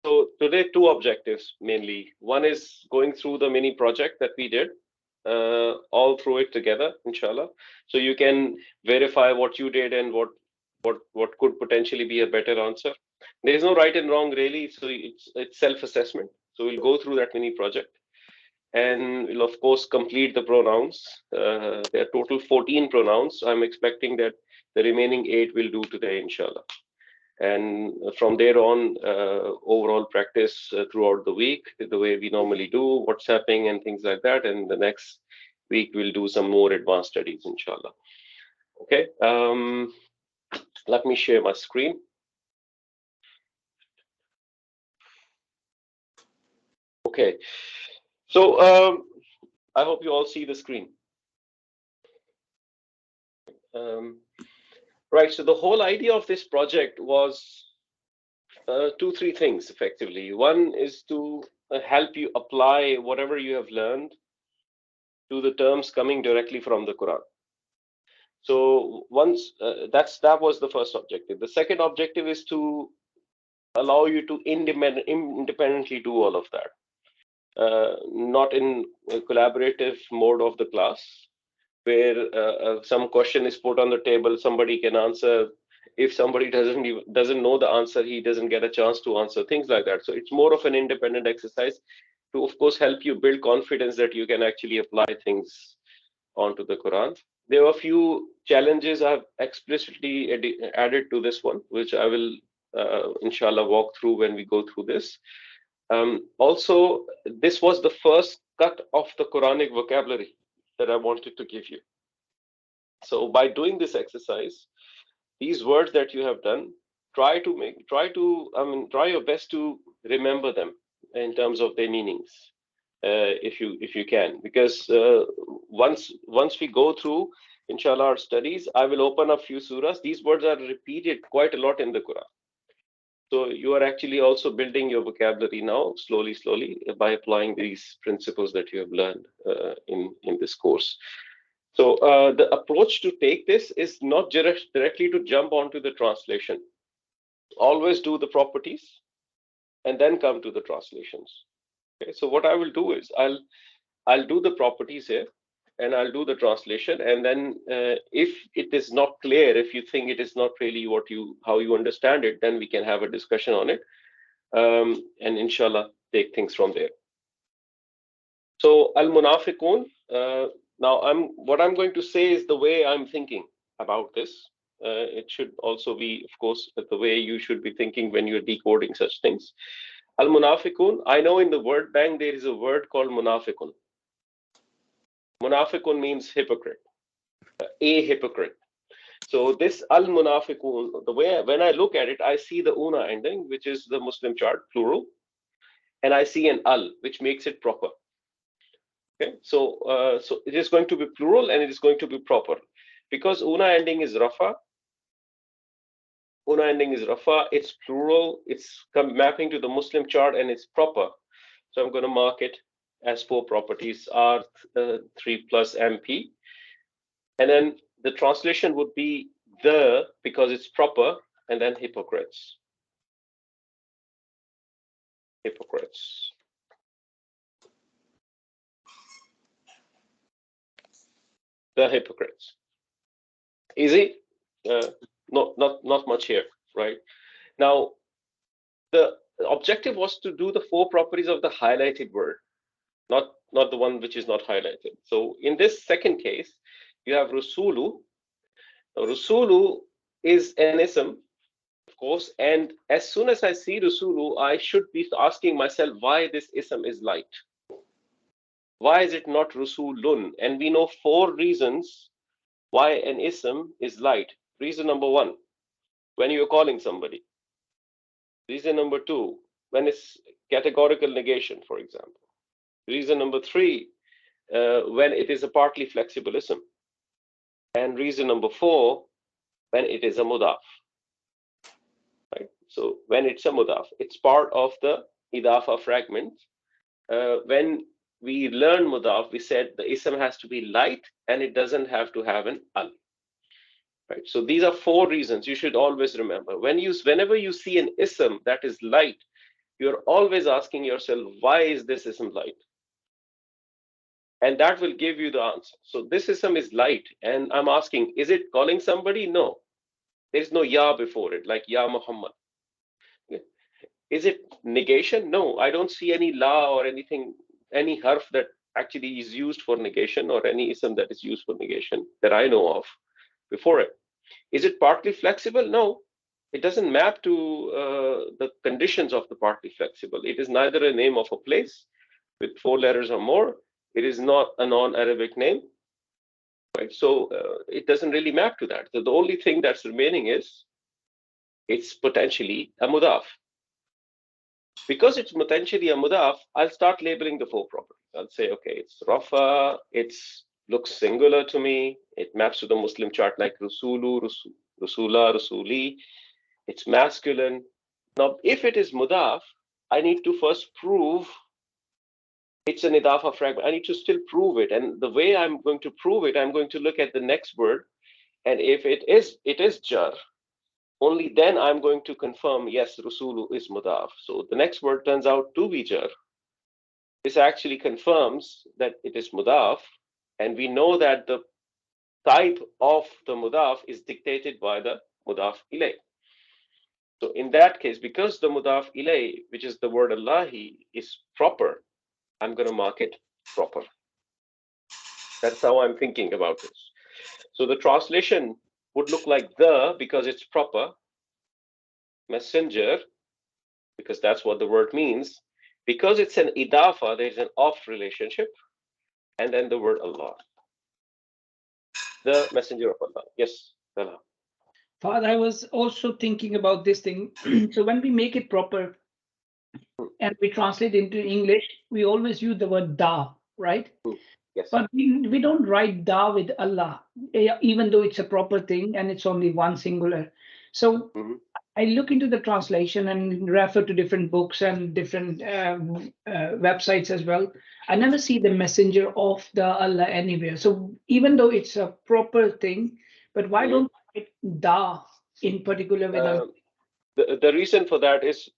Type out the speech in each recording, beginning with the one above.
So today, two objectives mainly. One is going through the mini project that we did, all through it together, inshallah. So you can verify what you did and what could potentially be a better answer. There is no right and wrong really, so it's self-assessment. So we'll go through that mini project, and we'll of course complete the pronouns. There are total 14 pronouns. I'm expecting that the remaining 8 will do today, inshallah. And from there on, overall practice throughout the week, the way we normally do, WhatsApping and things like that. And the next week, we'll do some more advanced studies, inshallah. Okay, let me share my screen. Okay, so I hope you all see the screen. Right, so the whole idea of this project was two, three things effectively. One is to help you apply whatever you have learned to the terms coming directly from the Quran. So once that was the first objective. The second objective is to allow you to independently do all of that, not in a collaborative mode of the class, where some question is put on the table, somebody can answer. If somebody doesn't know the answer, he doesn't get a chance to answer, things like that. So it's more of an independent exercise to, of course, help you build confidence that you can actually apply things onto the Quran. There are a few challenges I've explicitly added to this one, which I will, inshallah, walk through when we go through this. Also, this was the first cut of the Quranic vocabulary that I wanted to give you. So by doing this exercise, these words that you have done, try your best to remember them in terms of their meanings, if you can, because once we go through, inshallah, our studies, I will open up few surahs. These words are repeated quite a lot in the Quran. So you are actually also building your vocabulary now, slowly, by applying these principles that you have learned in this course. So the approach to take this is not directly to jump onto the translation. Always do the properties and then come to the translations. Okay, so what I will do is I'll do the properties here and I'll do the translation, and then if it is not clear, if you think it is not really how you understand it, then we can have a discussion on it, and inshallah take things from there. So al-munafiqun, now what I'm going to say is the way I'm thinking about this. It should also be, of course, the way you should be thinking when you're decoding such things. Al-munafiqun, I know in the word bank there is a word called munafiqun. Munafiqun means hypocrite, a hypocrite. So this al-munafiqun, the way when I look at it, I see the una ending, which is the Muslim chart, plural, and I see an al, which makes it proper. Okay, so it is going to be plural and it is going to be proper, because una ending is rafa. Una ending is rafa. It's plural. It's mapping to the Muslim chart and it's proper. So I'm going to mark it as 4 properties, R3 plus MP. And then the translation would be because it's proper, and then hypocrites. Hypocrites. The hypocrites. Easy? Not much here, right? Now, the objective was to do the 4 properties of the highlighted word, not the one which is not highlighted. So in this second case, you have Rusulu. Now, Rusulu is an ism, of course, and as soon as I see Rusulu, I should be asking myself why this ism is light. Why is it not Rusulun? And we know 4 reasons why an ism is light. Reason number 1, when you're calling somebody. Reason number 2, when it's categorical negation, for example. Reason number 3, when it is a partly flexible ism. And reason number 4, when it is a mudaf. Right? So when it's a mudaf, it's part of the idafa fragment. When we learn mudaf, we said the ism has to be light and it doesn't have to have an al. Right? So these are 4 reasons you should always remember. Whenever you see an ism that is light, you're always asking yourself, why is this ism light? And that will give you the answer. So this ism is light, and I'm asking, is it calling somebody? No. There's no ya before it, like ya Muhammad. Is it negation? No, I don't see any la or anything, any harf that actually is used for negation, or any ism that is used for negation that I know of before it. Is it partly flexible? No, it doesn't map to the conditions of the partly flexible. It is neither a name of a place with 4 letters or more. It is not a non-Arabic name, right? So it doesn't really map to that. So the only thing that's remaining is it's potentially a mudaf. Because it's potentially a mudaf, I'll start labeling the 4 properties. I'll say, okay, it's rafa, it's looks singular to me. It maps to the Muslim chart like Rasulu, Rasula, Rasuli. It's masculine. Now, if it is mudaf, I need to first prove it's an idafa fragment. I need to still prove it. And the way I'm going to prove it, I'm going to look at the next word. And if it is jar, only then I'm going to confirm, yes, Rasulu is mudaf. So the next word turns out to be jar. This actually confirms that it is mudaf. And we know that the type of the mudaf is dictated by the mudaf ilay. So in that case, because the mudaf ilay, which is the word Allahi, is proper, I'm going to mark it proper. That's how I'm thinking about this. So the translation would look like the, because it's proper, messenger, because that's what the word means. Because it's an idafa, there's an off relationship, and then the word Allah. The messenger of Allah. Yes, Allah. Father, I was also thinking about this thing. So when we make it proper and we translate into English, we always use the word da, right? Yes. But we don't write da with Allah, even though it's a proper thing and it's only one singular. So I look into the translation and refer to different books and different websites as well. I never see the messenger of the Allah anywhere. So even though it's a proper thing, but why don't I write da in particular with Allah? The reason for that is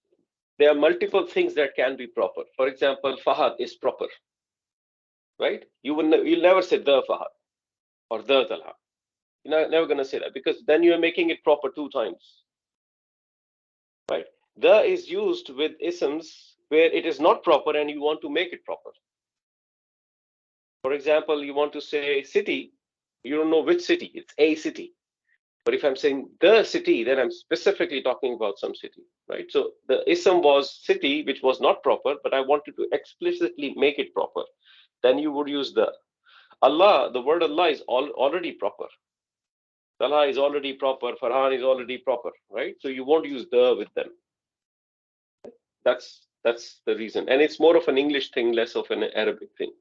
there are multiple things that can be proper. For example, Fahad is proper, right? You'll never say the Fahad or the Talha. You're never going to say that, because then you're making it proper 2 times, right? The is used with isms where it is not proper and you want to make it proper. For example, you want to say city, you don't know which city, it's a city. But if I'm saying the city, then I'm specifically talking about some city, right? So the ism was city, which was not proper, but I wanted to explicitly make it proper. Then you would use the. Allah, the word Allah is already proper. Talha is already proper, Farhan is already proper, right? So you won't use the with them. That's the reason. And it's more of an English thing, less of an Arabic thing.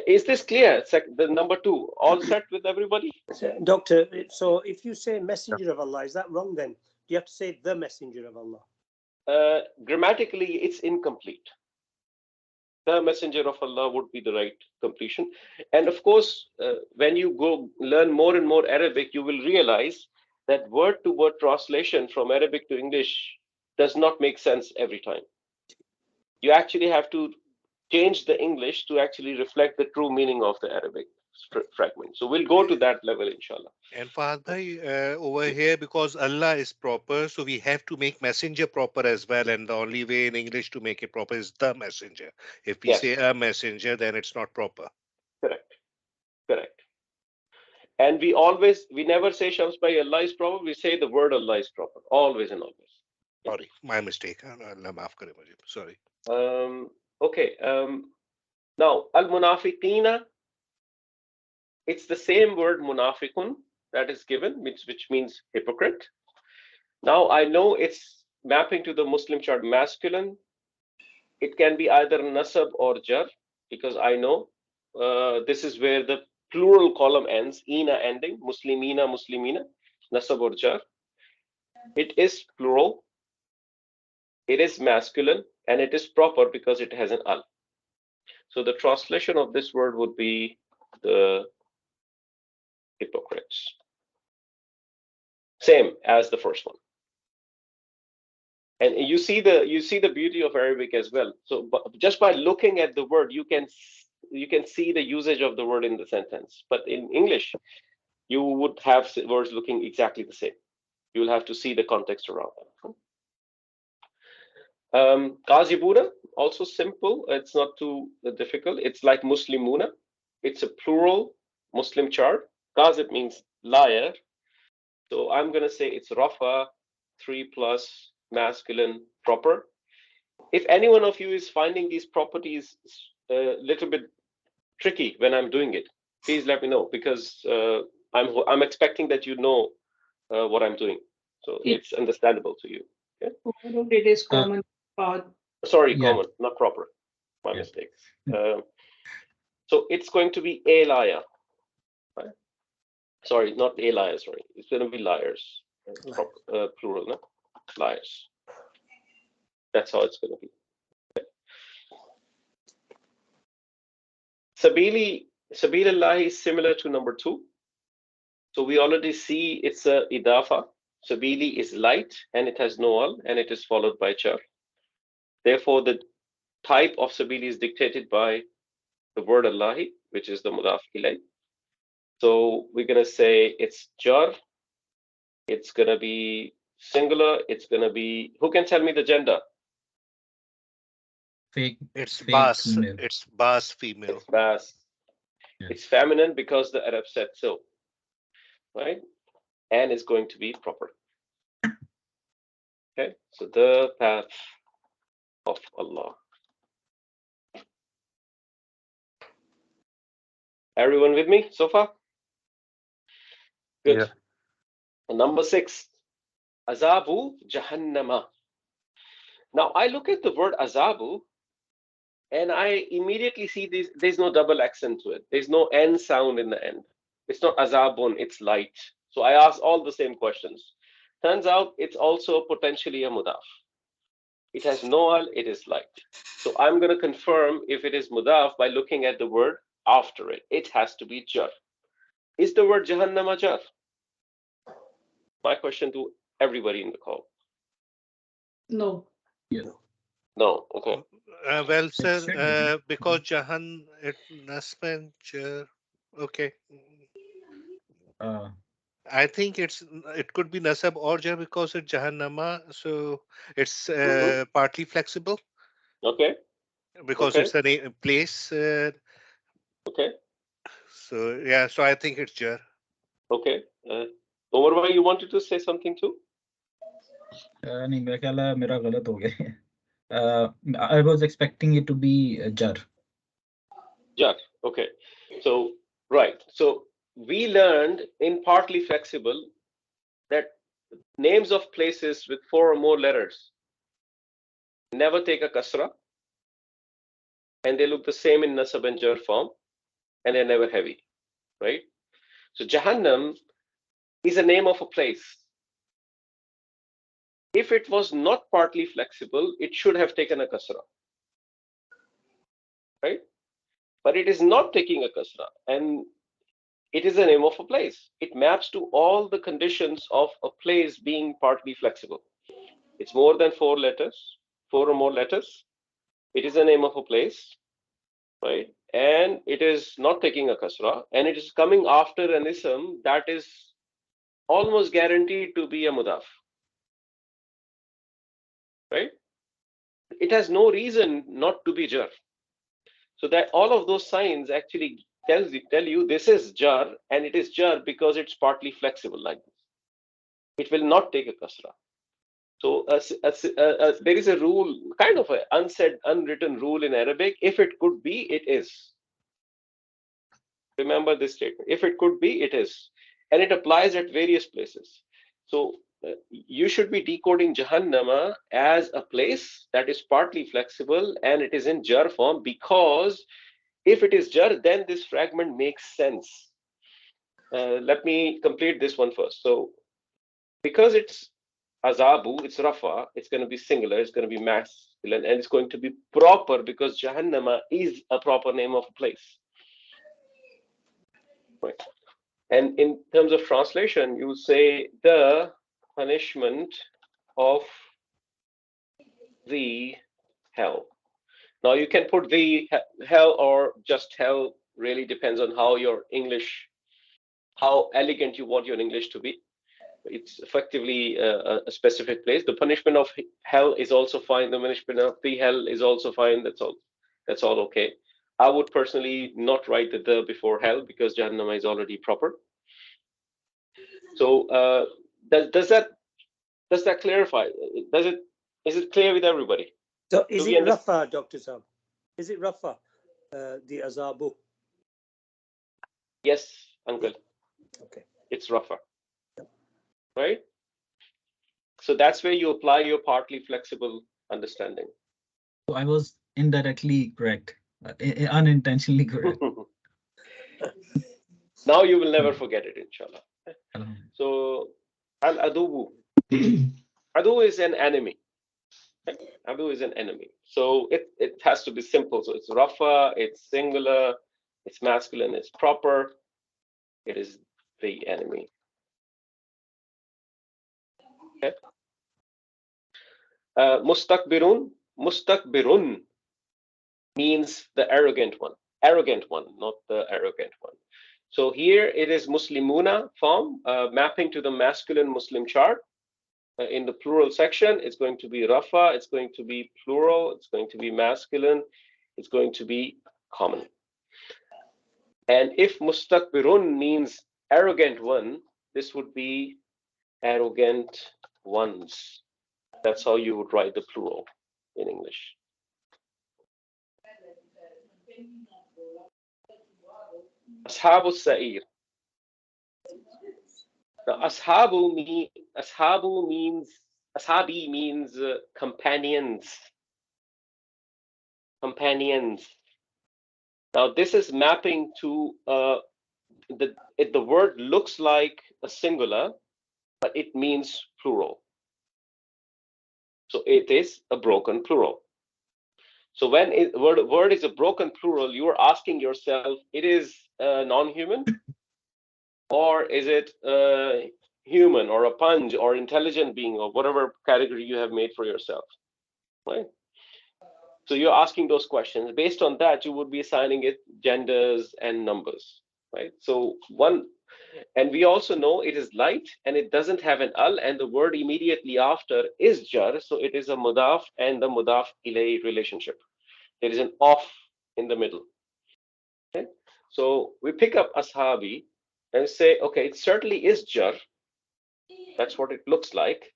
Is this clear? The number 2, all set with everybody? Doctor, so if you say messenger of Allah, is that wrong then? Do you have to say the messenger of Allah? Grammatically, it's incomplete. The messenger of Allah would be the right completion. And of course, when you go learn more and more Arabic, you will realize that word-to-word translation from Arabic to English does not make sense every time. You actually have to change the English to actually reflect the true meaning of the Arabic fragment. So we'll go to that level, inshallah. And Fahad bhai, over here, because Allah is proper, so we have to make messenger proper as well. And the only way in English to make it proper is the messenger. If we say a messenger, then it's not proper. Correct. And we never say Shams bhai Allah is proper. We say the word Allah is proper, always and always. Sorry, my mistake. Allah maaf kare mujhe. Sorry. Okay. Now, al-munafiqina, it's the same word munafiqun that is given, which means hypocrite. Now, I know it's mapping to the Muslim chart masculine. It can be either nasab or jar, because I know this is where the plural column ends, ina ending, muslimina, muslimina, nasab or jar. It is plural, it is masculine, and it is proper because it has an al. So the translation of this word would be the hypocrites. Same as the first one. And you see the beauty of Arabic as well. So just by looking at the word, you can see the usage of the word in the sentence. But in English, you would have words looking exactly the same. You'll have to see the context around them. Qazibuna, also simple. It's not too difficult. It's like Muslimuna. It's a plural Muslim chart. Qazib means liar. So I'm going to say it's Rafa, 3 plus masculine proper. If any one of you is finding these properties a little bit tricky when I'm doing it, please let me know, because I'm expecting that you know what I'm doing. So it's understandable to you. Okay? It is common. Sorry, Yeah. common, not proper. My Yeah. mistake. So it's going to be a liar. Right? Sorry, not a liar. Sorry, it's going to be liars. Plural, no? Liars. That's how it's going to be. Okay. Sabilillah is similar to number 2. So we already see it's a idafa. Sabili is light and it has no al and it is followed by jar. Therefore, the type of sabili is dictated by the word Allahi, which is the mudaf ilay. So we're going to say it's jar. It's going to be singular. It's going to be, who can tell me the gender? It's fake bas. female. It's bas female. It's bas. Yeah. It's feminine because the Arab said so, right? And it's going to be proper. Okay, so the path of Allah. Everyone with me so far? Good. Yeah. And number 6, Azabu Jahannama. Now I look at the word Azabu and I immediately see there's no double accent to it. There's no N sound in the end. It's not Azabun, it's light. So I ask all the same questions. Turns out it's also potentially a mudaf. It has no al, it is light. So I'm going to confirm if it is mudaf by looking at the word after it. It has to be jar. Is the word Jahannama jar? My question to everybody in the call. No. Yeah. No. Okay. Well, It should sir, be. because Jahan, it Nasman, okay. I think it could be Nasab or Jar because it's Jahannama, so it's partly flexible Okay. because Okay. it's a place. Okay. So yeah, so I think it's Jar. Okay. Omar, you wanted to say something too? नहीं मेरा ख्याल है मेरा गलत हो गया I was expecting it to be jar. Jar. Okay. So, right. So we learned in partly flexible that names of places with 4 or more letters never take a kasra, and they look the same in nasab and jar form, and they're never heavy, right? So Jahannam is a name of a place. If it was not partly flexible, it should have taken a kasra, right? But it is not taking a kasra, and it is a name of a place. It maps to all the conditions of a place being partly flexible. It's more than 4 letters, 4 or more letters. It is a name of a place, right? And it is not taking a kasra, and it is coming after an ism that is almost guaranteed to be a mudaf, right? It has no reason not to be jar. So that all of those signs actually tell you this is jar, and it is jar because it's partly flexible like this. It will not take a kasra. So there is a rule, kind of an unsaid, unwritten rule in Arabic. If it could be, it is. Remember this statement. If it could be, it is. And it applies at various places. So you should be decoding Jahannama as a place that is partly flexible and it is in jar form, because if it is jar, then this fragment makes sense. Let me complete this one first. So because it's Azabu, it's Rafa, it's going to be singular, it's going to be masculine, and it's going to be proper because Jahannama is a proper name of a place. Right. And in terms of translation, you say the punishment of the hell. Now you can put the hell or just hell, really depends on how your English, how elegant you want your English to be. It's effectively a specific place. The punishment of hell is also fine. The punishment of the hell is also fine. That's all okay. I would personally not write the before hell because Jahannam is already proper. So does that clarify? Is it clear with everybody? So is it Rafa, Dr. Saab? Is it Rafa, the Azabu? Yes, uncle. Okay. It's Rafa. Right? So that's where you apply your partly flexible understanding. So I was indirectly correct, unintentionally correct. Now you will never forget it, inshallah. So al-adubu. Adu is an enemy. Adu is an enemy. So it has to be simple. So it's Rafa, it's singular, it's masculine, it's proper. It is the enemy. Okay. Mustakbirun means the arrogant one, not the arrogant one. So here it is Muslimuna form, mapping to the masculine Muslim chart. In the plural section, it's going to be Rafa, it's going to be plural, it's going to be masculine, it's going to be common. And if Mustakbirun means arrogant one, this would be arrogant ones. That's how you would write the plural in English. Ashabu Sa'ir. Now, Ashabi means companions. Companions. Now, this is mapping to the word looks like a singular, but it means plural. So it is a broken plural. So when word is a broken plural, you are asking yourself, it is non-human, or is it human or a punj or intelligent being or whatever category you have made for yourself, right? So you're asking those questions. Based on that, you would be assigning it genders and numbers, right? So and we also know it is light and it doesn't have an al, and the word immediately after is jar, so it is a mudaf and the mudaf ilay relationship. There is an off in the middle. Okay? So we pick up ashabi and say, okay, it certainly is jar. That's what it looks like.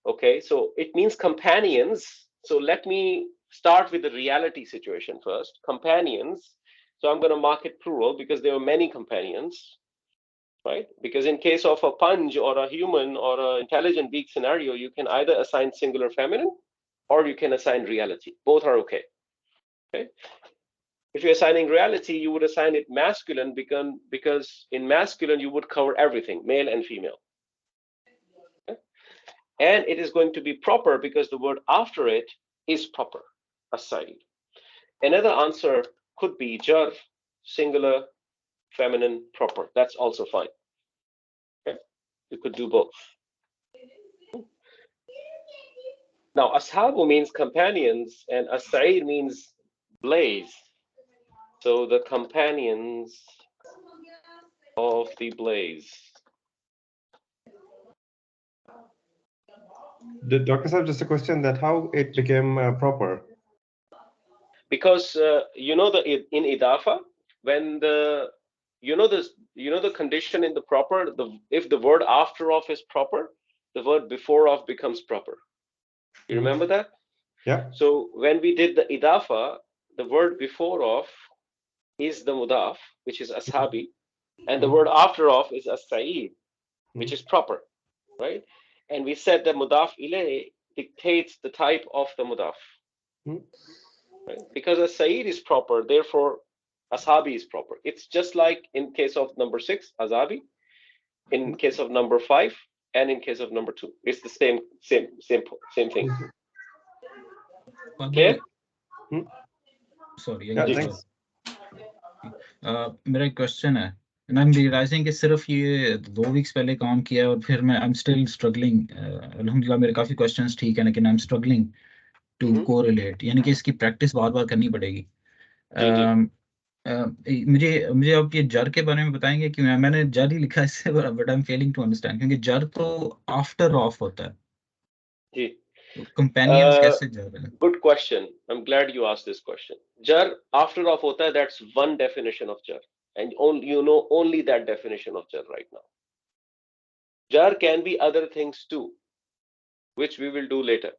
Okay, so it means companions. So let me start with the reality situation first. Companions. So I'm going to mark it plural because there are many companions, right? Because in case of a punj or a human or an intelligent being scenario, you can either assign singular feminine or you can assign reality. Both are okay. Okay. If you're assigning reality, you would assign it masculine because in masculine you would cover everything, male and female. Okay? And it is going to be proper because the word after it is proper, aside. Another answer could be jar, singular, feminine, proper. That's also fine. Okay? You could do both. Now, ashabu means companions and as-sa'ir means blaze. So the companions of the blaze. Dr. Saab, just a question that how it became proper. Because in idafa, when the condition in the proper, if the word after of is proper, the word before of becomes proper. You remember that? Yeah. So when we did the idafa, the word before of is the mudaf, which is ashabi, and the word after of is as-sa'id, which is proper, right? And we said that mudaf ilay dictates the type of the mudaf. Right? Because as-sa'id is proper, therefore ashabi is proper. It's just like in case of number 6, azabi, in case of number 5, and in case of number 2. It's the same thing. Clear? Sorry. Yeah, thanks. मेरा question है and I'm realizing कि सिर्फ ये 2 weeks पहले काम किया और फिर मैं I'm still struggling. अल्हम्दुलिल्लाह मेरे काफी questions ठीक है लेकिन I'm struggling to correlate, यानी कि इसकी practice बार-बार करनी पड़ेगी। मुझे आप ये जर के बारे में बताएंगे कि मैंने जर ही लिखा है इससे, but I'm failing to understand, क्योंकि जर तो after off होता है। जी। Companions कैसे जर है? Good question. I'm glad you asked this question. Jar after off hota hai, that's one definition of jar, and only you know only that definition of jar right now. Jar can be other things too, which we will do later.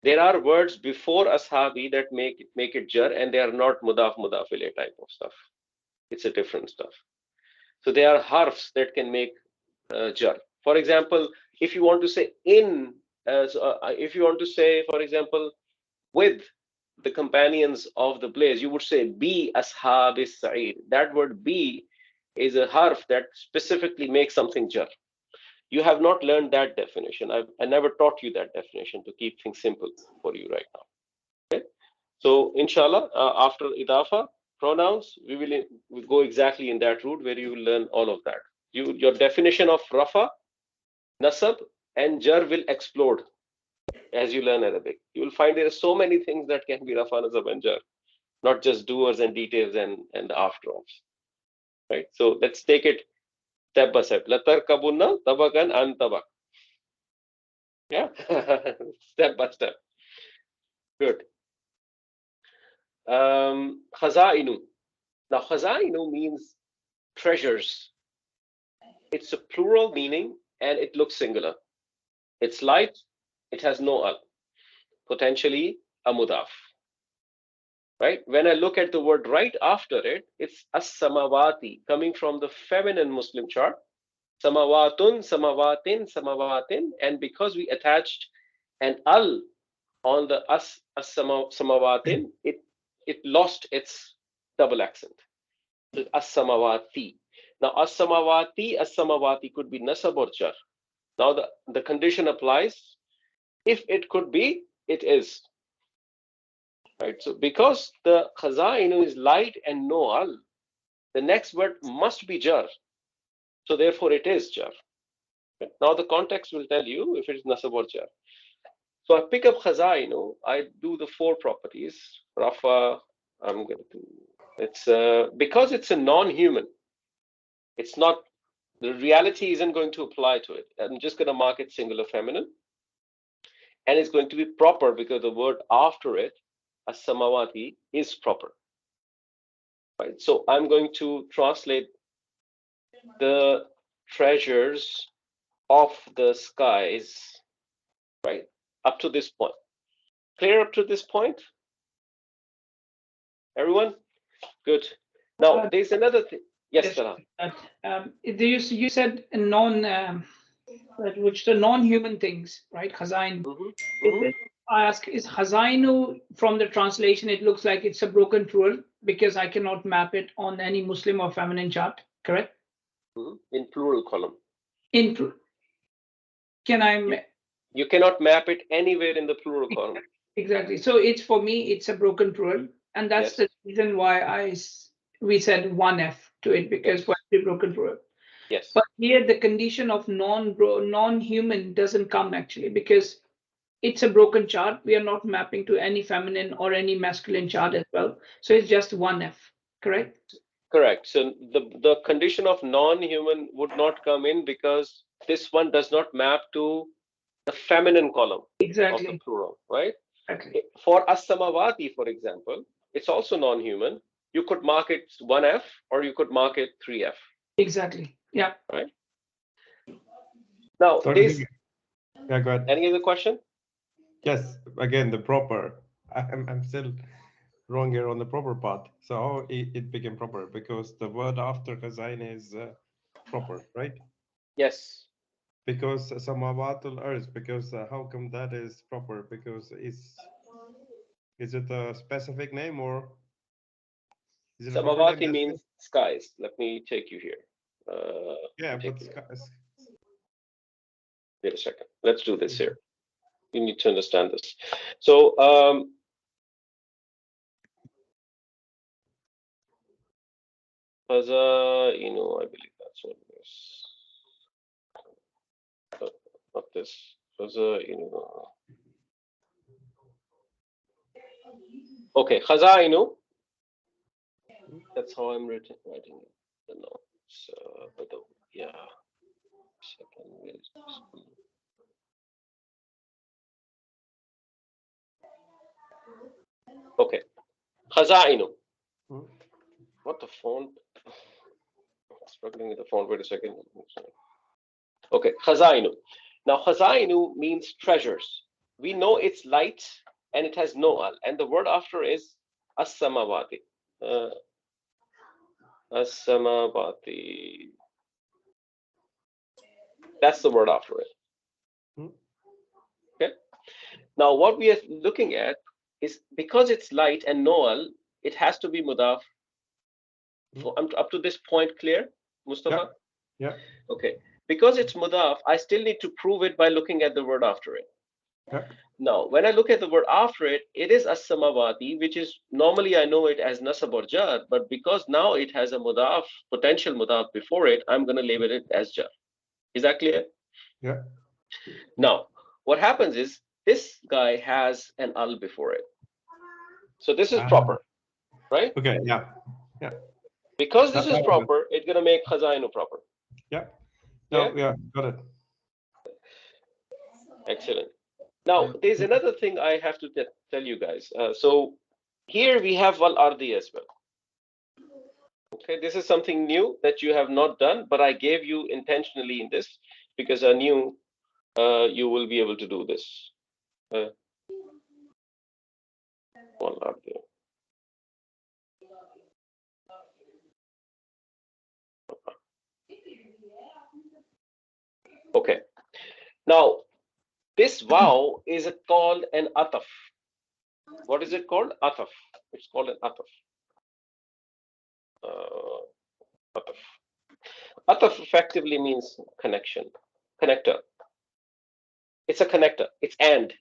There are words before ashabi that make it jar, and they are not mudaf mudafile type of stuff. It's a different stuff. So there are harfs that can make jar. For example, if you want to say in, if you want to say, for example, with the companions of the blaze, you would say be ashabis sa'id. That word be is a harf that specifically makes something jar. You have not learned that definition. I never taught you that definition to keep things simple for you right now. Okay, so inshallah, after idafa pronouns, we will go exactly in that route where you will learn all of that. Your definition of rafa, nasab, and jar will explode as you learn Arabic. You will find there are so many things that can be rafa, nasab, and jar, not just doers and details and after offs. Right? So let's take it step by step. Latarkabunna tabakan an tabak. Yeah, step by step. Good. Khaza'inu. Now, khaza'inu means treasures. It's a plural meaning and it looks singular. It's light. It has no al. Potentially a mudaf. Right? When I look at the word right after it, it's as-samawati, coming from the feminine Muslim chart. Samawatun, samawatin, samawatin. And because we attached an al on the as-samawatin, it lost its double accent. So as-samawati. Now, as-samawati could be nasab or jar. Now, the condition applies. If it could be, it is. Right? So because the khaza'inu is light and no al, the next word must be jar. So therefore it is jar. Okay? Now the context will tell you if it is nasab or jar. So I pick up khaza'inu, I do the four properties. Rafa, I'm going to do, it's because it's a non-human, it's not, the reality isn't going to apply to it. I'm just going to mark it singular feminine. And it's going to be proper because the word after it, as-samawati, is proper. Right? So I'm going to translate the treasures of the skies, right? Up to this point. Clear up to this point? Everyone? Good. Now, there's another thing. Yes, Salah. You said which the non-human things, right? Khazain. I ask, is Khazainu from the translation? It looks like it's a broken plural because I cannot map it on any Muslim or feminine chart, correct? In plural column. In plural. Can I? You cannot map it anywhere in the plural column. Exactly. So it's, for me, it's a broken plural, and that's the reason why we said 1F to it, because for every broken plural. Yes. But here the condition of non-human doesn't come actually, because it's a broken chart. We are not mapping to any feminine or any masculine chart as well. So it's just 1F, correct? Correct. So the condition of non-human would not come in because this one does not map to the feminine column of the plural, right? Exactly. For as-samawati, for example, it's also non-human. You could mark it 1F or you could mark it 3F. Exactly. Yeah. Right. Now, yeah, go ahead. Any other question? Yes. Again, the proper. I'm still wrong here on the proper part. So how it became proper? Because the word after Khazain is proper, right? Yes. Because Samawatul Earth, because how come that is proper? Because is it a specific name or is it a proper name? Samawati means skies. Let me take you here. Yeah, but skies. Wait a second. Let's do this here. You need to understand this. So I believe that's what it is. Not this. Okay, khaza'inu. That's how I'm writing it. The notes. Yeah. Second. Where is this? Okay, khaza'inu. What the font? Struggling with the font. Wait a second. Okay, khaza'inu. Now, khaza'inu means treasures. We know it's light and it has no al, and the word after is as-samawati. As-samawati. That's the word after it. Okay. Now, what we are looking at is because it's light and no al, it has to be mudaf. So up to this point, clear, Mustafa? Yeah. Okay. Because it's mudaf, I still need to prove it by looking at the word after it. Yeah. Now, when I look at the word after it, it is as-samawati, which is normally I know it as nasab or jar, but because now it has a mudaf, potential mudaf before it, I'm going to label it as jar. Is that clear? Yeah. Now, what happens is this guy has an al before it. So this is proper, right? Okay. Yeah. Yeah. Because this is proper, it's going to make khaza'inu proper. Yeah. No, yeah, got it. Excellent. Now, there's another thing I have to tell you guys. So here we have wal ardi as well. Okay, this is something new that you have not done, but I gave you intentionally in this because I knew you will be able to do this. Wal ardi. Okay. Now, this vow is called an ataf. What is it called? Ataf. It's called an ataf. Ataf. Ataf effectively means connection, connector. It's a connector. It's and,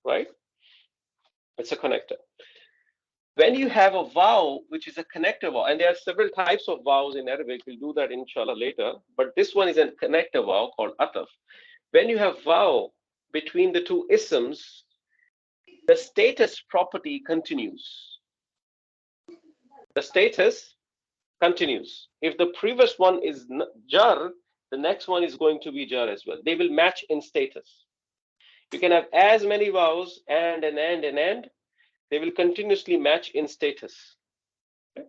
right? It's a connector. When you have a vow, which is a connector vow, and there are several types of vows in Arabic, we'll do that inshallah later, but this one is a connector vow called ataf. When you have vow between the two isms, the status property continues. The status continues. If the previous one is jar, the next one is going to be jar as well. They will match in status. You can have as many vows and an and. They will continuously match in status. Okay?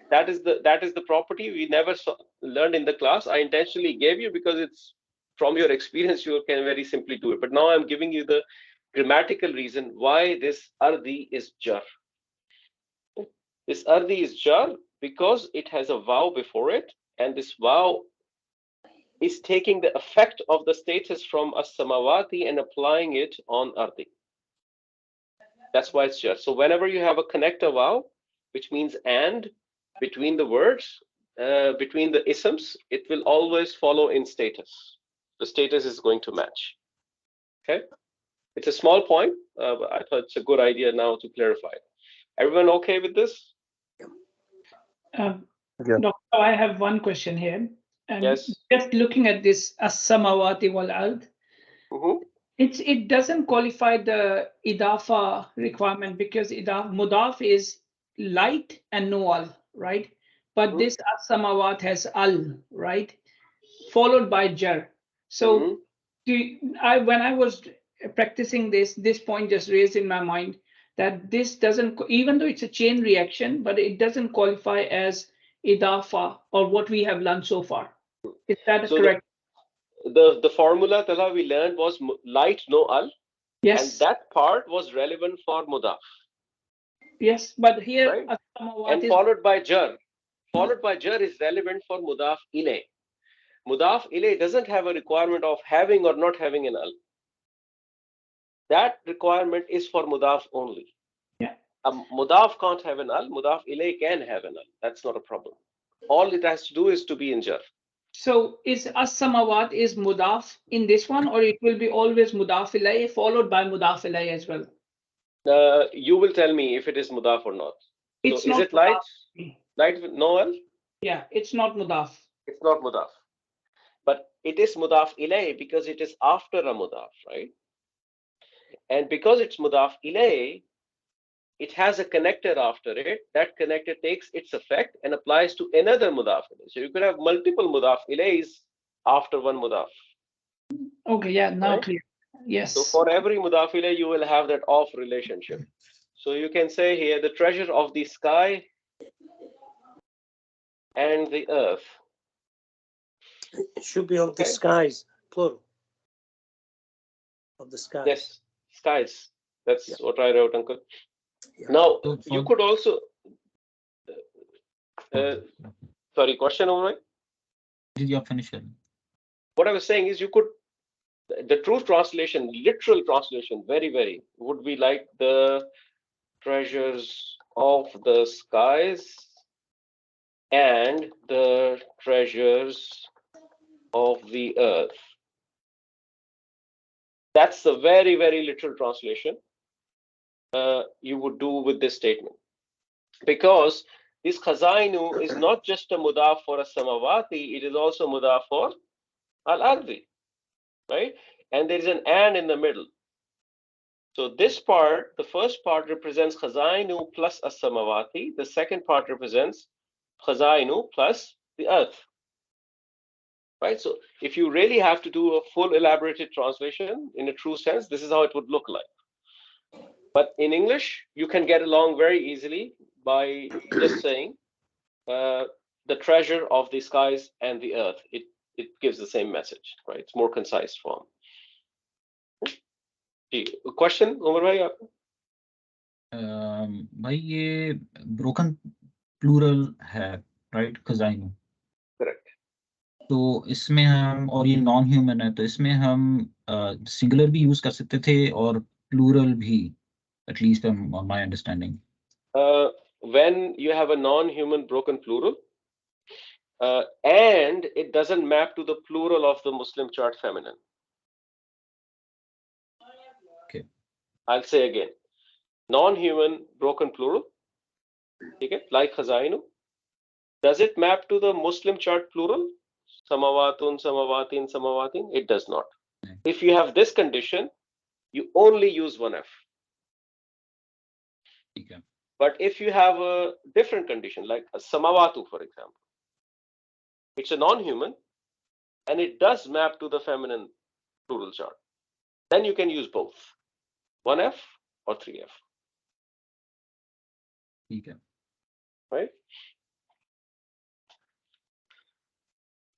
That is the property we never learned in the class. I intentionally gave you because it's from your experience you can very simply do it. But now I'm giving you the grammatical reason why this ardi is jar. This ardi is jar because it has a vow before it, and this vow is taking the effect of the status from as-samawati and applying it on ardi. That's why it's jar. So whenever you have a connector vow, which means and between the words, between the isms, it will always follow in status. The status is going to match. Okay, it's a small point, but I thought it's a good idea now to clarify. Everyone okay with this? Doctor, I have one question here. And yes. Just looking at this as-samawati wal ard, it doesn't qualify the idafa requirement because mudaf is light and no al, right? But this as-samawat has al, right? Followed by jar. So when I was practicing this point just raised in my mind that this doesn't, even though it's a chain reaction, but it doesn't qualify as idafa or what we have learned so far. Is that correct? The formula that we learned was light no al. Yes. And that part was relevant for mudaf. Yes, but here right? And followed by jar. Followed by jar is relevant for mudaf ilay. Mudaf ilay doesn't have a requirement of having or not having an al. That requirement is for mudaf only. Yeah. Mudaf can't have an al. Mudaf ilay can have an al. That's not a problem. All it has to do is to be in jar. So is as-samawat is mudaf in this one, or it will be always mudaf ilay followed by mudaf ilay as well? You will tell me if it is mudaf or not. It's so not is it light? Light with no al? Yeah, it's not mudaf. It's not mudaf. But it is mudaf ilay because it is after a mudaf, right? And because it's mudaf ilay, it has a connector after it. That connector takes its effect and applies to another mudaf ilayh. So you could have multiple mudaf ilays after one mudaf. Okay, yeah, now Right? clear. Yes. So for every mudaf ilayh, you will have that of relationship. So you can say here the treasure of the sky and the earth. It should be of Okay. the skies, plural. Of the skies. Yes, skies. That's Yeah. what I wrote, Uncle. Yeah. Now, So you for could also, sorry, question over there? did you finish it? What I was saying is you could, the true translation, literal translation, very, would be like the treasures of the skies and the treasures of the earth. That's the very literal translation you would do with this statement. Because this khazainu is not just a mudaf for a samawati, it is also mudaf for al-ardi, right? And there is an and in the middle. So this part, the first part represents khazainu plus a samawati. The second part represents khazainu plus the earth, right? So if you really have to do a full elaborated translation in a true sense, this is how it would look like. But in English, you can get along very easily by just saying the treasure of the skies and the earth. It gives the same message, right? It's more concise form. Question, Umar bhai? भाई ये broken plural है, right? खजाइनो. Correct. तो इसमें हम, और ये non human है, तो इसमें हम सिंगुलर भी यूज कर सकते थे और प्लूरल भी, at least on my understanding. When you have a non-human broken plural, and it doesn't map to the plural of the Muslim chart feminine. Okay. I'll say again. Non-human broken plural, okay, like khazainu. Does it map to the Muslim chart plural? Samawatun, samawatin, samawatin? It does not. Okay. If you have this condition, you only use one F. Okay. But if you have a different condition, like a samawatu, for example, it's a non-human, and it does map to the feminine plural chart, then you can use both, 1F or 3F. Okay. Right?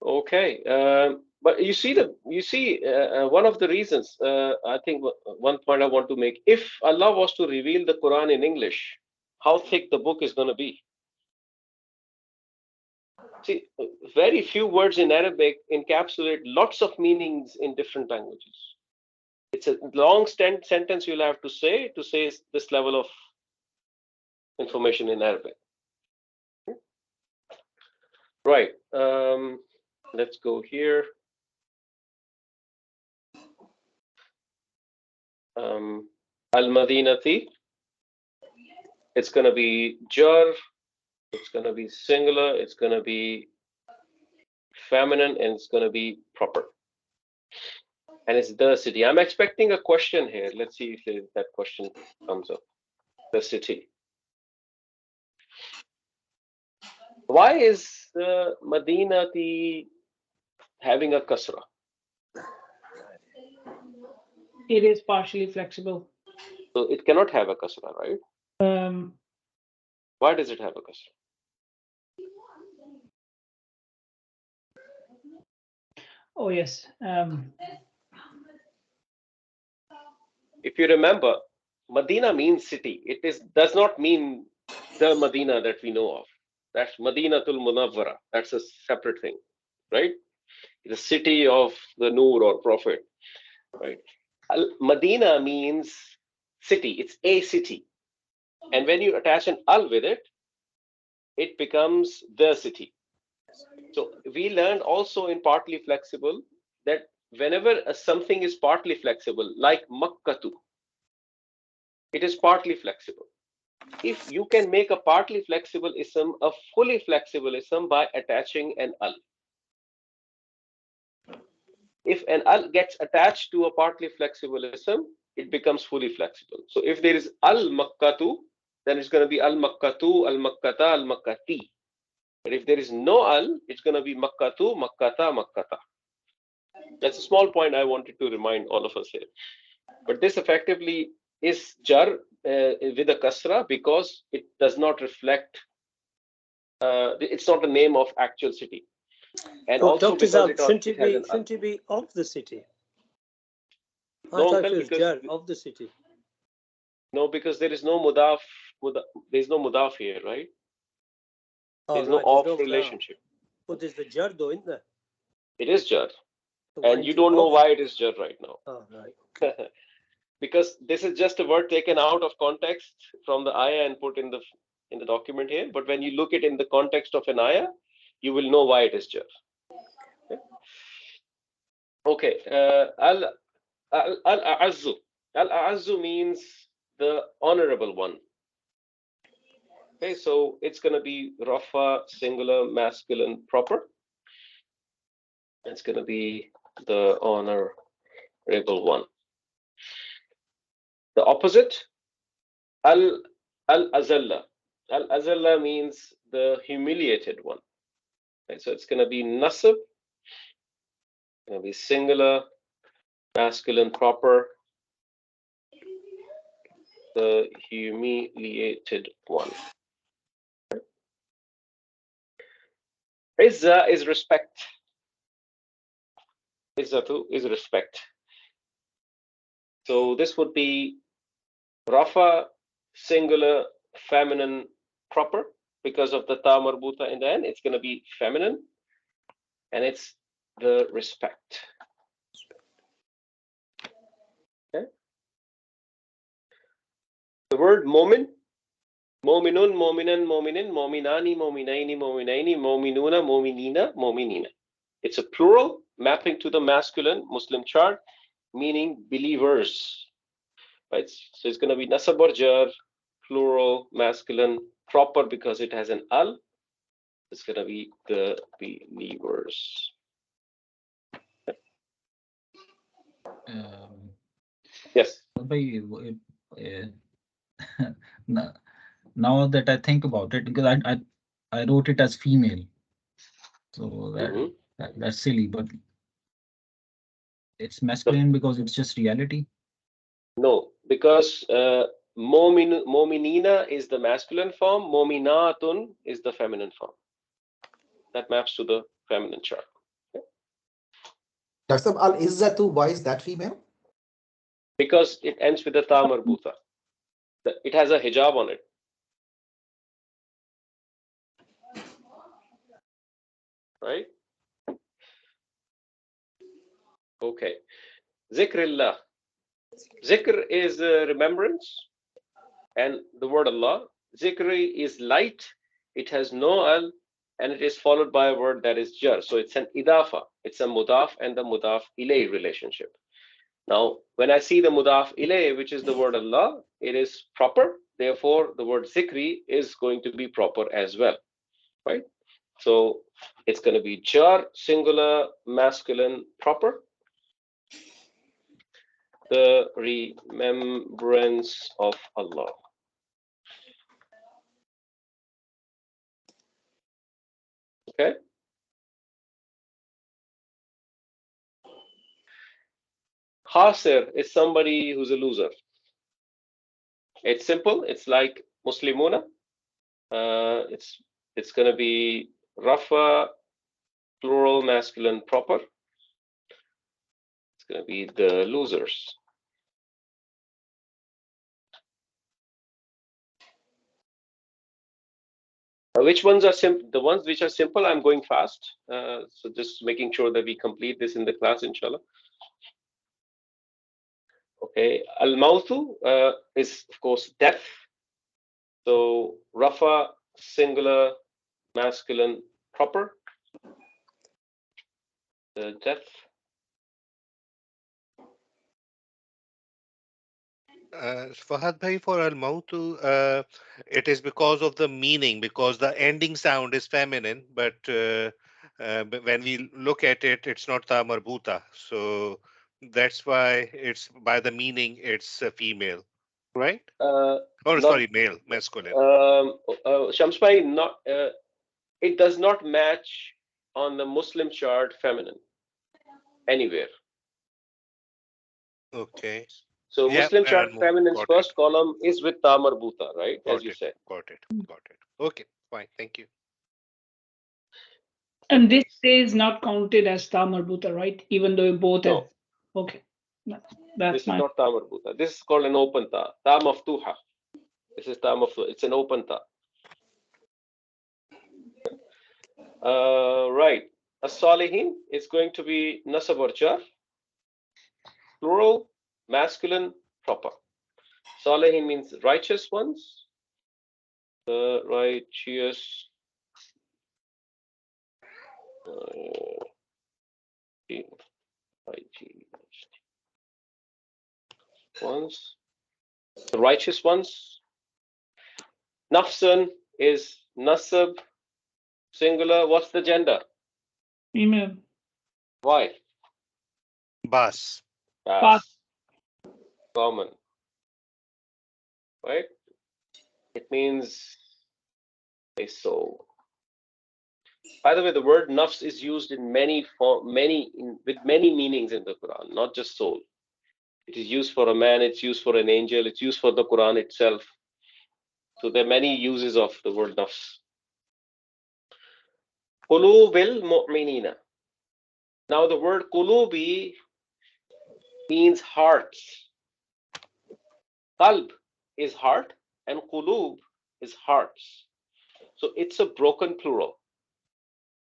Okay. But you see, one of the reasons, I think one point I want to make, if Allah was to reveal the Quran in English, how thick the book is going to be. See, very few words in Arabic encapsulate lots of meanings in different languages. It's a long sentence you'll have to say this level of information in Arabic. Right. Let's go here. Al-Madinati. It's going to be jar. It's going to be singular. It's going to be feminine, and it's going to be proper. And it's the city. I'm expecting a question here. Let's see if that question comes up. The city. Why is Madinati having a kasra? It is partially flexible. So it cannot have a kasra, right? Why does it have a kasra? Oh yes. If you remember, Medina means city. It does not mean the Medina that we know of. That's Madinatul Munawwara. That's a separate thing, right? The city of the Noor or Prophet, right? Medina means city. It's a city. And when you attach an al with it, it becomes the city. So we learned also in partly flexible that whenever something is partly flexible, like Makkatu, it is partly flexible. If you can make a partly flexible ism a fully flexible ism by attaching an al. If an al gets attached to a partly flexible ism, it becomes fully flexible. So if there is al Makkatu, then it's going to be al-makkatu, al-makkata, al-makkati. But if there is no al, it's going to be makkatu, makkata, makkata. That's a small point I wanted to remind all of us here. But this effectively is jar with a kasra because it does not reflect, it's not the name of actual city. And Oh, also Dr. because Zab, it has an al. shouldn't it be of the city? I No, thought uncle, it was because jar of the city. no, because there is no mudaf, there's no mudaf here, right? Oh, There's no right, there's of no mudaf. relationship. But there's the jar though, isn't there? It is jar. So why And you isn't it don't know of? why it is jar right now. Oh, right. Because this is just a word taken out of context from the ayah and put in the document here. But when you look it in the context of an ayah, you will know why it is jar. Okay. Al-A'azzu. Al-A'azzu means the honorable one. Okay, so it's going to be Rafa, singular, masculine, proper. It's going to be the honorable one. The opposite, Al-Azalla. Al-Azalla means the humiliated one. Okay, so it's going to be Nasab, going to be singular, masculine, proper, the humiliated one. Izza is respect. Izzatu is respect. So this would be Rafa, singular, feminine, proper, because of the ta marbuta in the end. It's going to be feminine, and it's the respect. Okay. The word momin, mominun, mominan, mominin, mominani, mominaini, mominaini, mominuna, mominina, mominina. It's a plural mapping to the masculine Muslim chart, meaning believers. Right? So it's going to be nasab or jar, plural, masculine, proper because it has an al. It's going to be the believers. Yes. Now that I think about it, because I wrote it as female, so that's silly, but it's masculine because it's just reality. No, because mominina is the masculine form, mominatun is the feminine form. That maps to the feminine chart. Okay? Dr. Al-Izzatu, why is that female? Because it ends with a ta marbuta. It has a hijab on it. Right? Okay. Zikrillah. Zikr is remembrance, and the word Allah. Zikri is light. It has no al, and it is followed by a word that is jar. So it's an idafa. It's a mudaf and the mudaf ilay relationship. Now, when I see the mudaf ilay, which is the word Allah, it is proper. Therefore, the word zikri is going to be proper as well, right? So it's going to be jar, singular, masculine, proper. The remembrance of Allah. Okay. Khasir is somebody who's a loser. It's simple. It's like Muslimuna. It's going to be Rafa, plural, masculine, proper. It's going to be the losers. Which ones are simple? The ones which are simple, I'm going fast. So just making sure that we complete this in the class, inshallah. Okay, al-mautu is of course death. So Rafa, singular, masculine, proper. The death. Fahad Bhai, for al-mautu, it is because of the meaning, because the ending sound is feminine, but when we look at it, it's not ta marbuta. So that's why it's by the meaning, it's a female. right? Or Sorry, male, masculine. Shamspai, not it does not match on the Muslim chart feminine anywhere. Okay. So Yeah, Muslim chart and feminine's got first it. column is with ta marbuta, right? Got As you it. said. Got it. Got it. Okay, fine. Thank you. And this is not counted as ta marbuta, right? Even though both have. No, Okay. That's this is my. not ta marbuta. This is called an open ta. Ta maftuha. This is ta maftuha. It's an open ta. Right. As-salihin is going to be nasab or jar, plural, masculine, proper. Salihin means righteous ones. The righteous ones. The righteous ones. Nafsan is nasab, singular. What's the gender? Female. Why? Bas. Pass. Common. Right? It means a soul. By the way, the word nafs is used in with many meanings in the Quran, not just soul. It is used for a man, it's used for an angel, it's used for the Quran itself. So there are many uses of the word nafs. Qulubil mu'minina. Now the word qulubi means hearts. Qalb is heart and qulub is hearts. So it's a broken plural.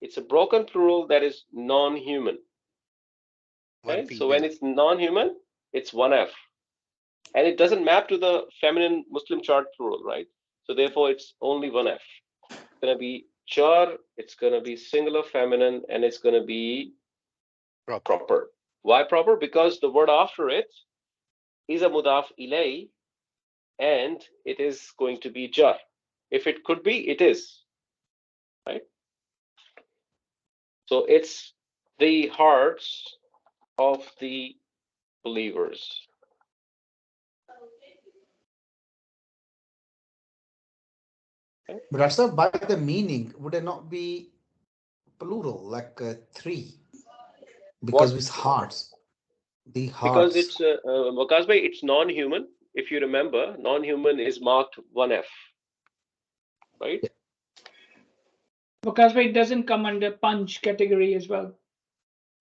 It's a broken plural that is non-human. Okay? So when it's non-human, it's 1F. And it doesn't map to the feminine Muslim chart plural, right? So therefore, it's only 1F. It's going to be char, it's going to be singular feminine, and it's going to be proper. Why proper? Because the word after it is a mudaf ilay, and it is going to be jar. If it could be, it is. Right? So it's the hearts of the believers. Okay. But that's not by the meaning. Would it not be plural, like 3? Because it's hearts. The Because hearts. it's it's non-human. If you remember, non-human is marked 1F, right? Because it doesn't come under punch category as well.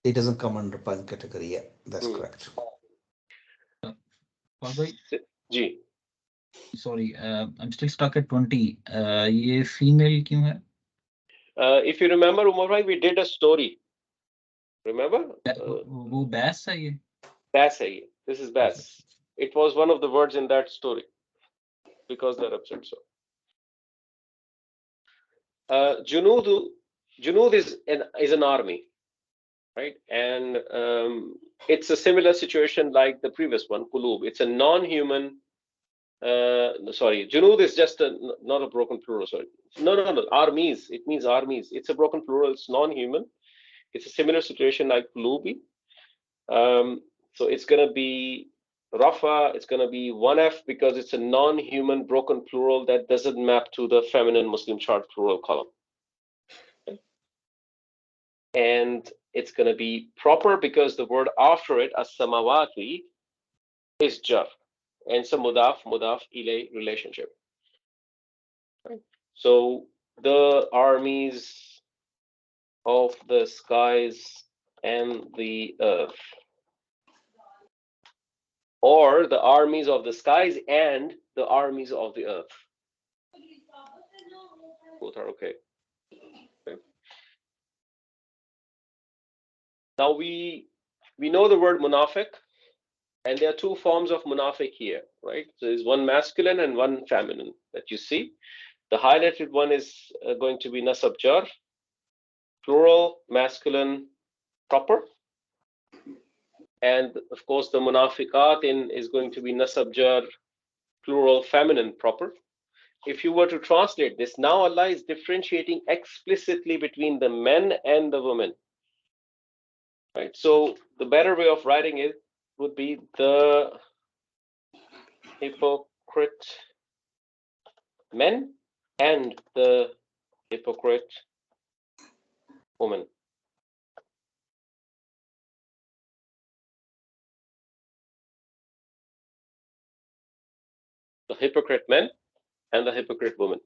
It doesn't come under punch category. Yeah, that's correct. G. Sorry, I'm still stuck at 20. ये female क्यों है? If you remember, Umar bhai, we did a story. Remember? वो bass है ये? Bass hai ye. This is bass. It was one of the words in that story because they're upset. So, Junud is an army, right? And it's a similar situation like the previous one, Qulub. It's a non-human. Sorry, Junud is just not a broken plural. Sorry, no. Armies. It means armies. It's a broken plural. It's non-human. It's a similar situation like Qulubi. So it's going to be Rafa, it's going to be 1F because it's a non-human broken plural that doesn't map to the feminine Muslim chart plural column. Okay. And it's going to be proper because the word after it, as-samawati, is jar. And it's a mudaf ilay relationship. Okay. So the armies of the skies and the earth, or the armies of the skies and the armies of the earth. Both are okay. Now we know the word munafiq, and there are two forms of munafiq here, right? So there's one masculine and one feminine that you see. The highlighted one is going to be nasab jar, plural, masculine, proper. And of course, the munafiqat is going to be nasab jar, plural, feminine, proper. If you were to translate this, now Allah is differentiating explicitly between the men and the women. Right. So the better way of writing it would be the hypocrites hypocrite men and the hypocrite woman. The hypocrite men and the hypocrite woman.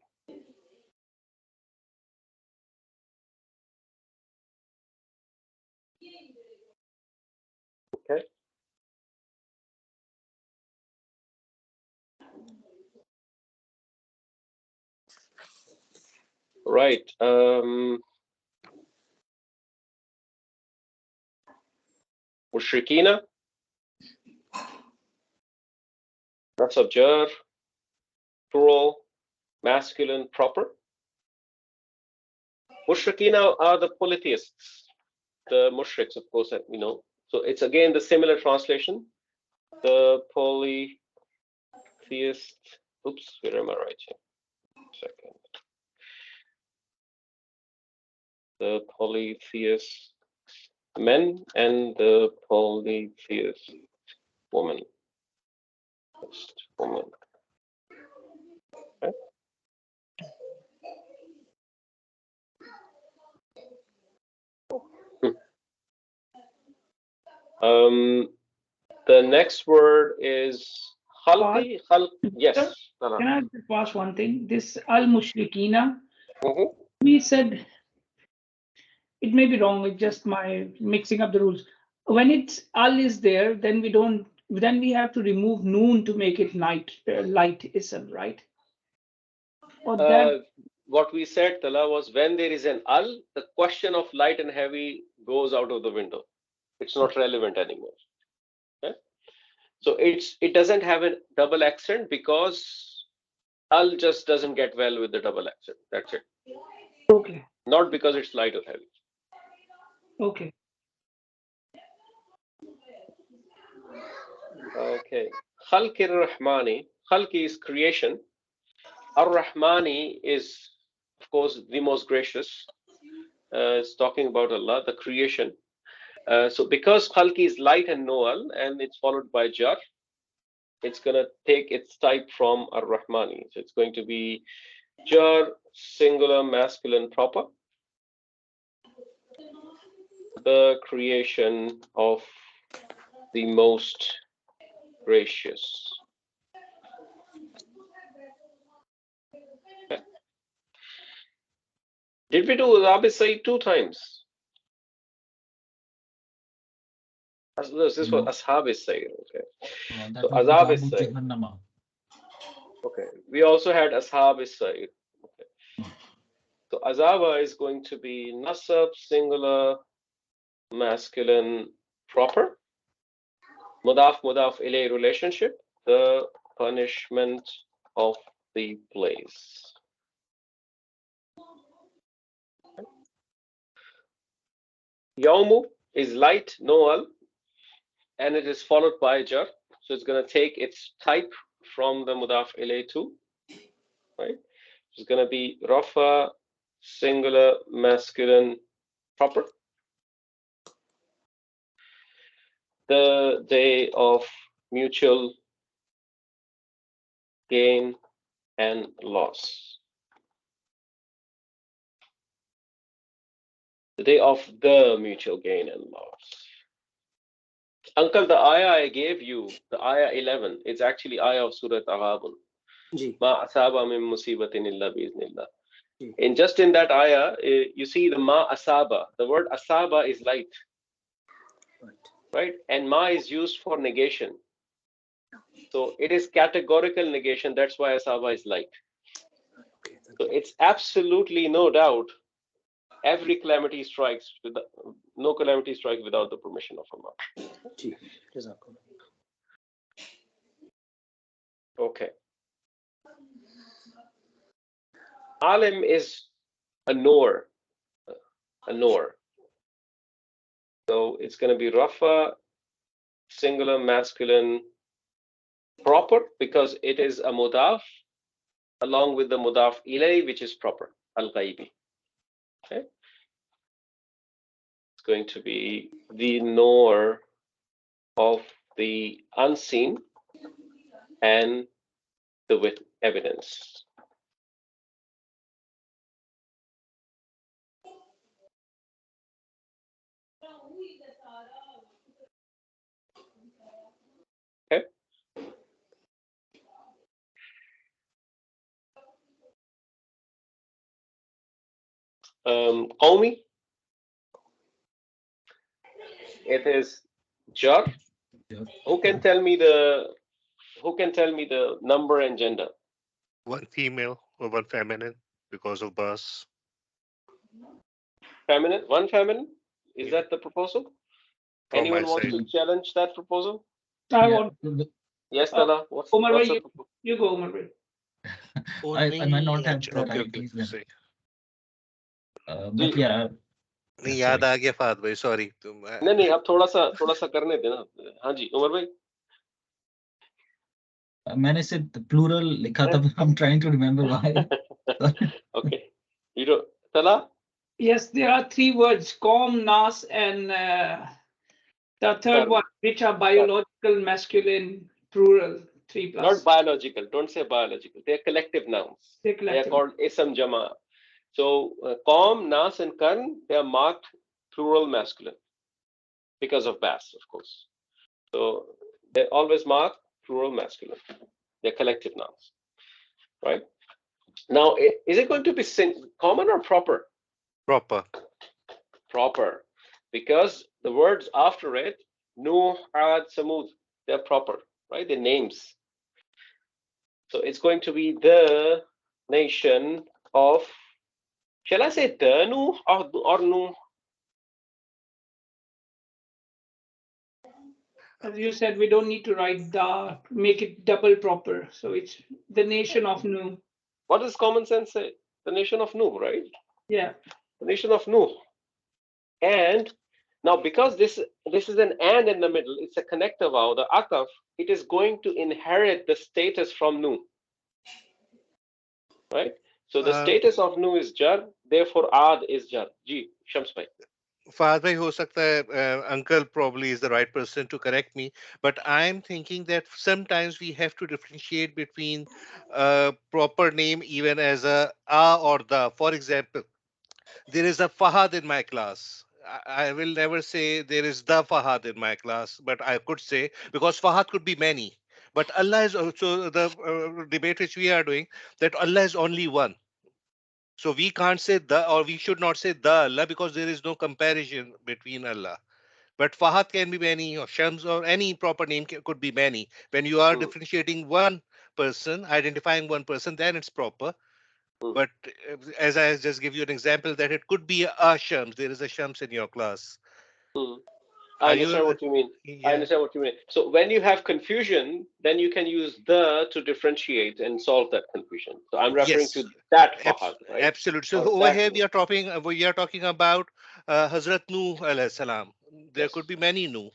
Okay. Right. Mushrikina. That's of jar, plural, masculine, proper. Mushrikina are the polytheists, the mushriks, of course, we know. So it's again the similar translation. The polytheist. Oops, where am I writing? Second. The polytheist men and the polytheist woman. Woman. Okay. The next word is khalqi. Yes. Can I just ask one thing? This al-mushrikina, we said, it may be wrong, it's just my mixing up the rules. When it's al is there, then we have to remove noon to make it light ism, right? Or that what we said, Tala, was when there is an al, the question of light and heavy goes out of the window. It's not relevant anymore. Okay? So it doesn't have a double accent because al just doesn't get well with the double accent. That's it. Okay. Not because it's light or heavy. Okay. Okay. Khalqi ar-Rahmani. Khalqi is creation. Ar-Rahmani is, of course, the most gracious. It's talking about Allah, the creation. So because Khalqi is light and noal, and it's followed by jar, it's going to take its type from Ar-Rahmani. So it's going to be jar, singular, masculine, proper. The creation of the most gracious. Okay. Did we do Azab Sayyid 2 times? This was Ashab Sayyid. Okay. So Azab Sayyid. Okay. We also had Ashab Sayyid. Okay. So Azaba is going to be Nasab, singular, masculine, proper. Mudaf ilay relationship, the punishment of the place. Yawmu is light, noal, and it is followed by jar. So it's going to take its type from the mudaf ilay too, right? It's going to be rafa, singular, masculine, proper. The day of mutual gain and loss. The day of the mutual gain and loss. Uncle, the ayah I gave you, the ayah 11, it's actually ayah of Surah Aghabun. Ma asaba min musibatin illa biiznillah. And just in that ayah, you see the ma asaba. The word asaba is light. Right? And ma is used for negation. So it is categorical negation. That's why asaba is light. So it's absolutely no doubt every calamity strikes no calamity strikes without the permission of Allah. Okay. Alim is a knower. A knower. So it's going to be rafa, singular, masculine, proper, because it is a mudaf along with the mudaf ilay, which is proper, al-ghaibi. Okay. It's going to be the knower of the unseen and the evidence. Okay. Qawmi, it is jar. Who can tell me the number and gender? One female or one feminine because of bus. Feminine, one feminine. Is Yeah. that the proposal? From Anyone my wants side. to challenge that proposal? I Yeah, want Yes, Tala. What's Omar the bhai, proposal? you go, Omar bhai. I might not have the Okay, right okay. piece then. Same. But yeah, नहीं sorry. याद आ गया Fahd भाई sorry नहीं अब थोड़ा सा करने देना. हाँ जी उमर भाई. मैंने सिर्फ plural लिखा था. I'm trying to remember why. Okay. You know, Tala? Yes, there are three words: Qawm, Nas, and the third one, which are biological, masculine, plural. 3+. Not biological. Don't say biological. They are collective nouns. They're They are collective. called ism jama. So Qawm, Nas, and Karn, they are marked plural masculine because of Bas, of course. So they always mark plural masculine. They're collective nouns, right? Now, is it going to be common or proper? proper Proper, because the words after it, Nuh, Ad, Samud, they're proper, right? They're names. So it's going to be the nation of, shall I say the Nuh or Nuh? As you said, we don't need to write the, make it double proper. So it's the nation of Nuh. What does common sense say? The nation of Nuh, right? Yeah. The nation of Nuh. And now, because this is an and in the middle, it's a connector vowel, the ataf, it is going to inherit the status from Nuh. Right? So the status of Nuh is jar, therefore ad is jar. Ji, Shams bhai. Fahad bhai ho sakta hai, uncle probably is the right person to correct me, but I'm thinking that sometimes we have to differentiate between proper name even as a or the. For example, there is a Fahad in my class. I will never say there is the Fahad in my class, but I could say because Fahad could be many. But Allah is also the debate which we are doing that Allah is only one. So we can't say the or we should not say the Allah because there is no comparison between Allah. But Fahad can be many or Shams or any proper name could be many. When you are differentiating one person, identifying one person, then it's proper. But as I just give you an example that it could be a Shams. There is a Shams in your class. I understand what you mean. Yeah. I understand what you mean. So when you have confusion, then you can use the to differentiate and solve that confusion. So I'm referring to that Fahad, right? Absolutely. So Or over that here Nuh. we are talking about Hazrat Nuh alayhi salam. There could be many Nuh.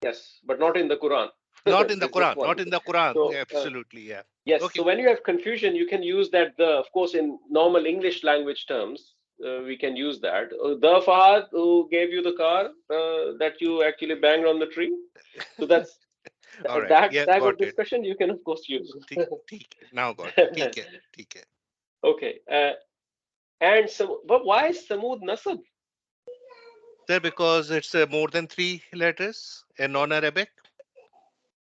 Yes, but not in the Quran. Not in the There's just Quran. one. Not in the Quran. So, Absolutely, yeah. yes. Okay. So when you have confusion, you can use that the. Of course, in normal English language terms, we can use that. The Fahad who gave you the car that you actually banged on the tree. So that's All right. that Yeah, type of got it. discussion you can of course use. Now got it. ठीक है. Okay. And but why is Samud Nasab? Sir, because it's more than 3 letters in non-Arabic.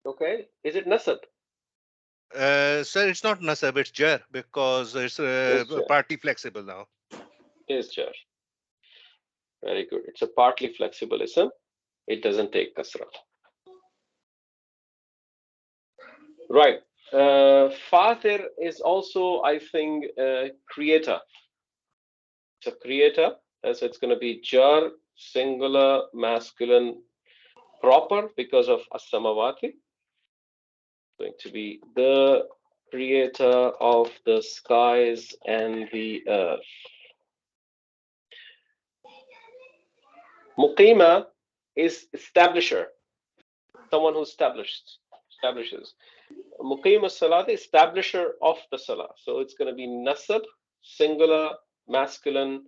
Okay. Is it Nasab? Sir, it's not Nasab, it's Jar because it's partly flexible now. Is Jar. Very good. It's a partly flexible ism. It doesn't take kasra. Right. Fatir is also, I think, creator. It's a creator. So it's going to be jar, singular, masculine, proper because of as-samawati. Going to be the creator of the skies and the earth. Muqima is establisher, someone who establishes. Muqim as-salat, establisher of the salah. So it's going to be nasab, singular, masculine,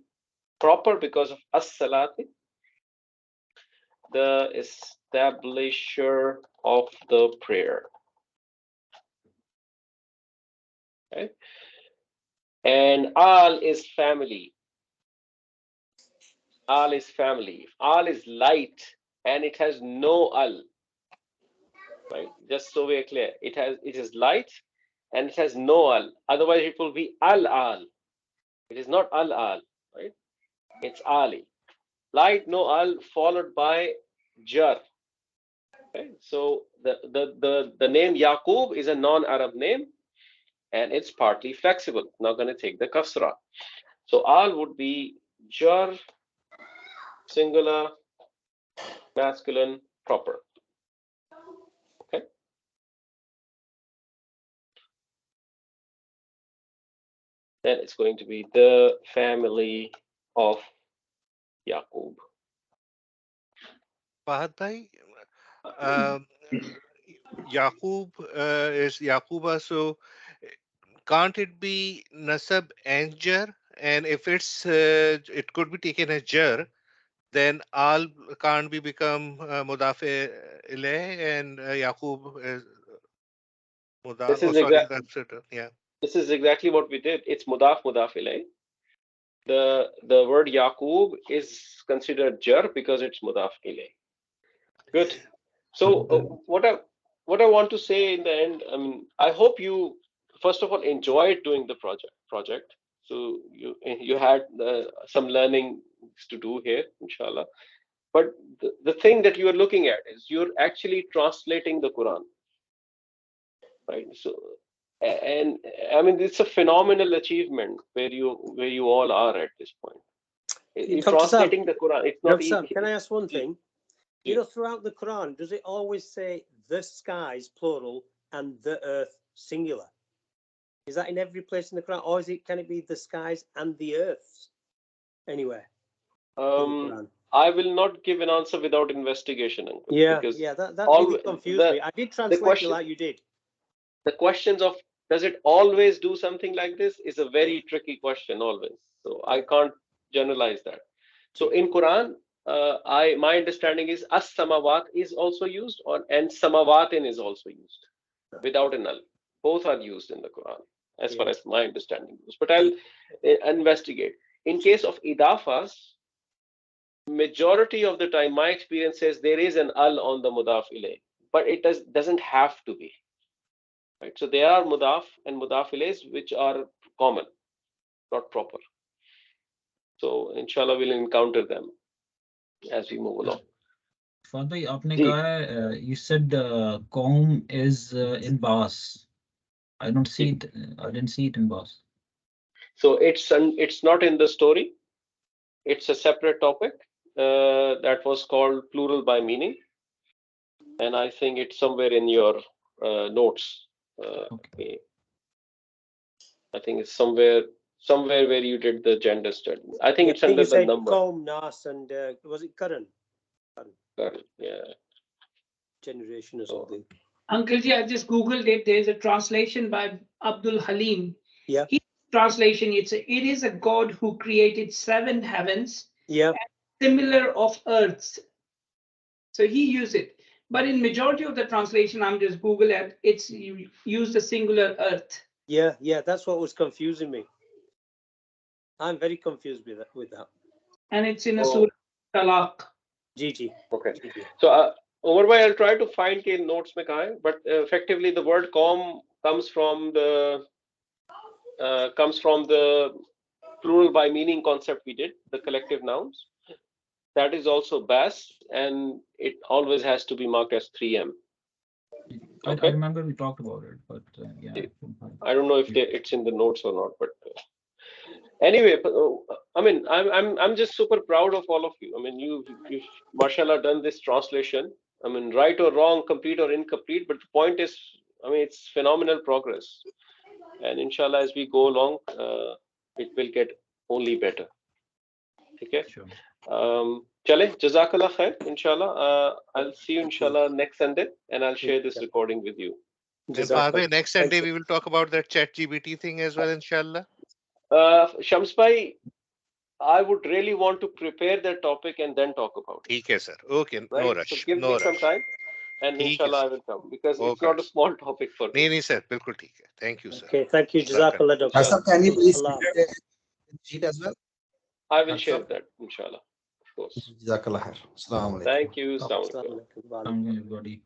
proper because of as-salati, the establisher of the prayer. Okay? And al is family. Al is family. Al is light and it has no al. Right? Just so we're clear. It is light and it has no al. Otherwise it will be al. It is not al, right? It's ali. Light, no al, followed by jar. Okay? So the name Yaqub is a non-Arab name and it's partly flexible. Not going to take the kasra. So al would be jar, singular, masculine, proper. Okay. Then it's going to be the family of Yaqub. Fahad bhai, Yaqub is Yaquba, so can't it be nasab and jar? And if it could be taken as jar, then al can't be become mudaf ilayh, and Yaqub is mudaf. This Oh, is sorry, exactly that's it. Yeah. what we did. It's mudaf ilayh. The word Yaqub is considered jar because it's mudaf ilayh. Good. So what I want to say in the end, I mean, I hope you first of all enjoyed doing the project. So you had some learning to do here, inshallah. But the thing that you are looking at is you're actually translating the Quran, right? So, and I mean, it's a phenomenal achievement where you all are at this point. You're Dr. Sam, translating the Quran. It's not Dr. Sam, easy. can I ask one thing? Yeah. You know, throughout the Quran, does it always say the skies plural and the earth singular? Is that in every place in the Quran, or can it be the skies and the earth anywhere? I will not give an answer without investigation, Uncle. Yeah, because that really confused me. I did translate it like you did. The questions of does it always do something like this is a very tricky question always. So I can't generalize that. So in Quran, my understanding is as-samawat is also used, and samawatin is also used without a null. Both are used in the Quran, as far as my understanding goes. But I'll investigate. In case of idafas, majority of the time, my experience says there is an al on the mudaf ilayh, but it doesn't have to be. Right? So there are mudaf and mudaf ilays which are common, not proper. So inshallah we'll encounter them as we move along. Fahad bhai, aapne kaha hai, you said qaum is in Bas. I don't see it. I didn't see it in Bas. So it's not in the story. It's a separate topic that was called plural by meaning, and I think it's somewhere in your notes. Okay. I think it's somewhere where you did the gender study. I think it's under the number. Qaum, Nas, and was it Karan? Karan, yeah. Generation or something. Uncle Ji, I just Googled it. There's a translation by Abdul Halim. Yeah. His translation, it is a God who created 7 heavens. Yeah. Similar of earths. So he used it. But in majority of the translation, I'm just Google it. It's you use the singular earth. Yeah, that's what was confusing me. I'm very confused with that. And it's in a surah Talaq. GG. Okay. So over by I'll try to find the notes mein kaha hai, but effectively the word qaum comes from the plural by meaning concept we did, the collective nouns. That is also Bas, and it always has to be marked as 3M. Okay. I remember we talked about it, but yeah. I don't know if it's in the notes or not, but anyway, I mean, I'm just super proud of all of you. I mean, you've mashallah done this translation. I mean, right or wrong, complete or incomplete, but the point is, I mean, it's phenomenal progress. And inshallah, as we go along, it will get only better. Okay. Sure. Chale, Jazakallah khair, inshallah. I'll see you inshallah next Sunday, and I'll share this recording with you. And by the way, next Sunday we will talk about that ChatGPT thing as well, inshallah. Shams bhai, I would really want to prepare that topic and then talk about it. Okay, sir. Okay, right? No rush. So give me some time, and inshallah I will come because it's not a small topic for me. नहीं sir, बिल्कुल ठीक है. Thank you, sir. Okay, thank you. Jazakallah, Doctor. Hassan, can you please Allah. share the sheet as well? I will Hassan? share that, inshallah. Of course. Jazakallah khair. Assalamu alaikum. Thank you. Assalamu alaikum. Assalamu alaikum. Wa alaikum. Everybody.